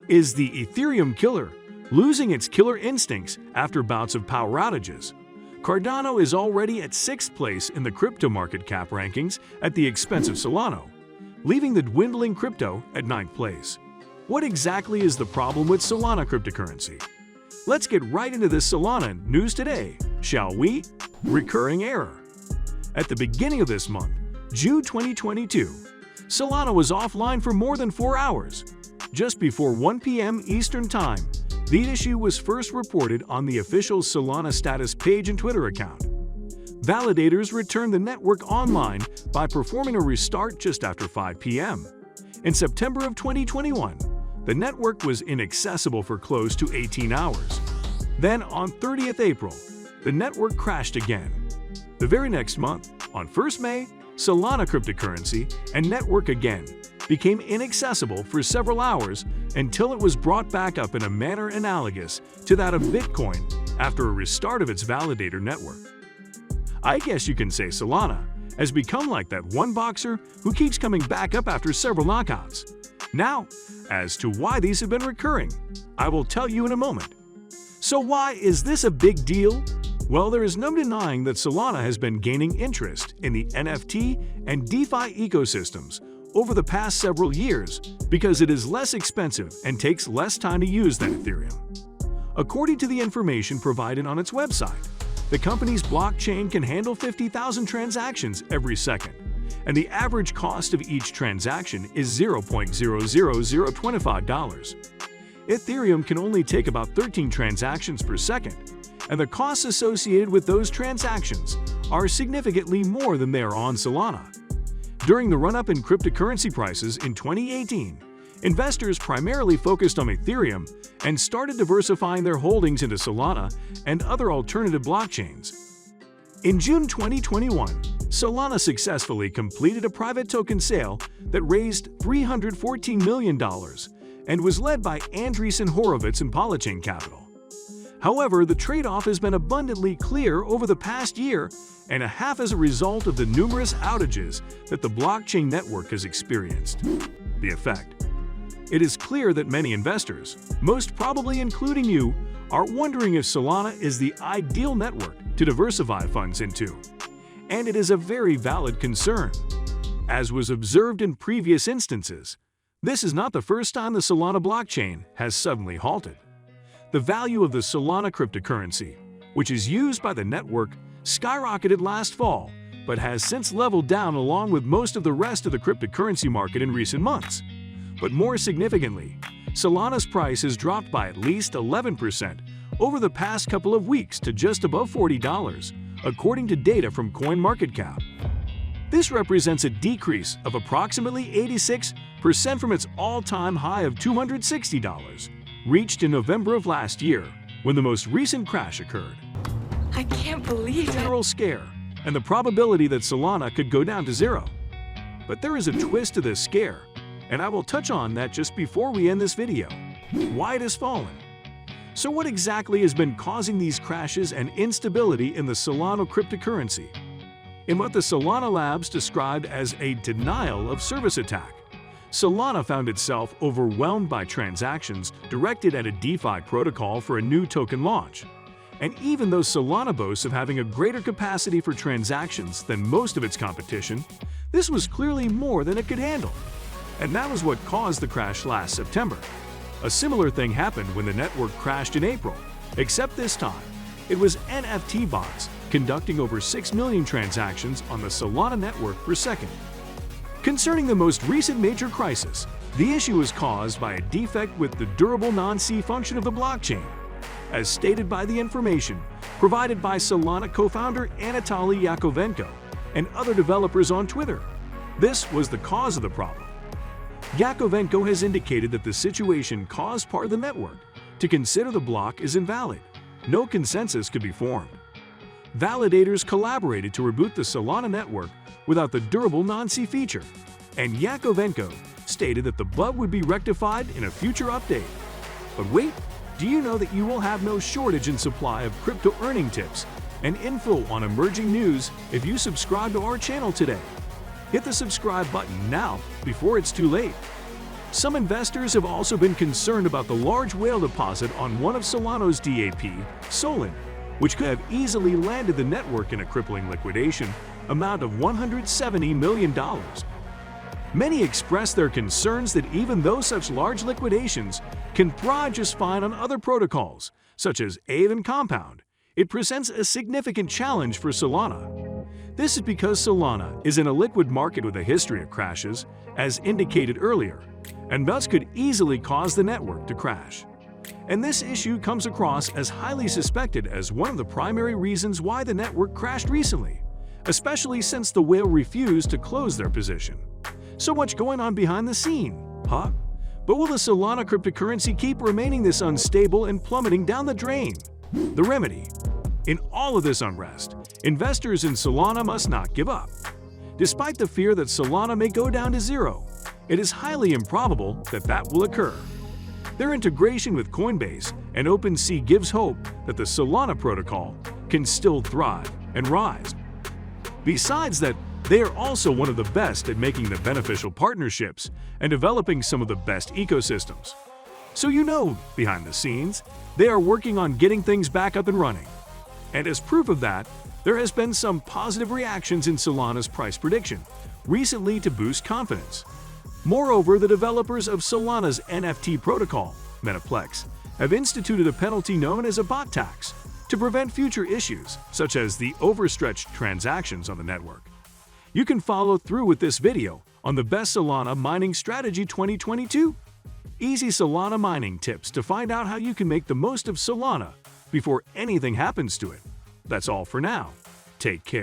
Is the Ethereum Killer losing its killer instincts after bouts of power outages? Cardano is already at 6th place in the crypto market cap rankings at the expense of Solano, leaving the dwindling crypto at 9th place. What exactly is the problem with Solana Cryptocurrency? Let's get right into this Solana news today, shall we? Recurring error. At the beginning of this month, June 2022, Solana was offline for more than 4 hours. Just before 1 p.m. Eastern Time, the issue was first reported on the official Solana status page and Twitter account. Validators returned the network online by performing a restart just after 5 p.m. In September of 2021, the network was inaccessible for close to 18 hours. Then on 30th April, the network crashed again. The very next month, on 1st May, Solana Cryptocurrency and network again became inaccessible for several hours until it was brought back up in a manner analogous to that of Bitcoin after a restart of its validator network. I guess you can say Solana has become like that one boxer who keeps coming back up after several knockouts. Now, as to why these have been recurring, I will tell you in a moment. So why is this a big deal? Well, there is no denying that Solana has been gaining interest in the NFT and DeFi ecosystems over the past several years because it is less expensive and takes less time to use than Ethereum. According to the information provided on its website, the company's blockchain can handle 50,000 transactions every second, and the average cost of each transaction is $0.00025. Ethereum can only take about 13 transactions per second, and the costs associated with those transactions are significantly more than they are on Solana. During the run-up in cryptocurrency prices in 2018, investors primarily focused on Ethereum and started diversifying their holdings into Solana and other alternative blockchains. In June 2021, Solana successfully completed a private token sale that raised $314 million and was led by Andreessen Horowitz and Polychain Capital. However, the trade-off has been abundantly clear over the past year and a half as a result of the numerous outages that the blockchain network has experienced. The effect. It is clear that many investors, most probably including you, are wondering if Solana is the ideal network to diversify funds into. And it is a very valid concern. As was observed in previous instances, this is not the first time the Solana blockchain has suddenly halted. The value of the Solana cryptocurrency, which is used by the network, skyrocketed last fall, but has since leveled down along with most of the rest of the cryptocurrency market in recent months. But more significantly, Solana's price has dropped by at least 11% over the past couple of weeks to just above $40, according to data from CoinMarketCap. This represents a decrease of approximately 86% from its all-time high of $260, reached in November of last year, when the most recent crash occurred. I can't believe it. General scare, and the probability that Solana could go down to zero. But there is a twist to this scare, and I will touch on that just before we end this video. Why it has fallen. So what exactly has been causing these crashes and instability in the Solana cryptocurrency? In what the Solana Labs described as a denial of service attack, Solana found itself overwhelmed by transactions directed at a DeFi protocol for a new token launch. And even though Solana boasts of having a greater capacity for transactions than most of its competition, this was clearly more than it could handle. And that was what caused the crash last September. A similar thing happened when the network crashed in April, except this time, it was NFT bots conducting over 6 million transactions on the Solana network per second. Concerning the most recent major crisis, the issue was caused by a defect with the durable non-C function of the blockchain, as stated by the information provided by Solana co-founder Anatoly Yakovenko and other developers on Twitter. This was the cause of the problem. Yakovenko has indicated that the situation caused part of the network to consider the block is invalid. No consensus could be formed. Validators collaborated to reboot the Solana network without the durable non-C feature, and Yakovenko stated that the bug would be rectified in a future update. But wait, do you know that you will have no shortage in supply of crypto earning tips and info on emerging news if you subscribe to our channel today? Hit the subscribe button now before it's too late. Some investors have also been concerned about the large whale deposit on one of Solano's DAP, Solon, which could have easily landed the network in a crippling liquidation amount of $170 million. Many express their concerns that even though such large liquidations can thrive just fine on other protocols, such as Aave and Compound, it presents a significant challenge for Solana. This is because Solana is in a liquid market with a history of crashes, as indicated earlier, and thus could easily cause the network to crash. And this issue comes across as highly suspected as one of the primary reasons why the network crashed recently, especially since the whale refused to close their position. So much going on behind the scene, huh? But will the Solana cryptocurrency keep remaining this unstable and plummeting down the drain? The remedy. In all of this unrest, investors in Solana must not give up. Despite the fear that Solana may go down to zero, it is highly improbable that that will occur. Their integration with Coinbase and OpenSea gives hope that the Solana protocol can still thrive and rise. Besides that, they are also one of the best at making the beneficial partnerships and developing some of the best ecosystems. So behind the scenes, they are working on getting things back up and running. And as proof of that, there has been some positive reactions in Solana's price prediction recently to boost confidence. Moreover, the developers of Solana's NFT protocol, Metaplex, have instituted a penalty known as a bot tax to prevent future issues, such as the overstretched transactions on the network. You can follow through with this video on the best Solana mining strategy 2022. Easy Solana mining tips to find out how you can make the most of Solana before anything happens to it. That's all for now. Take care.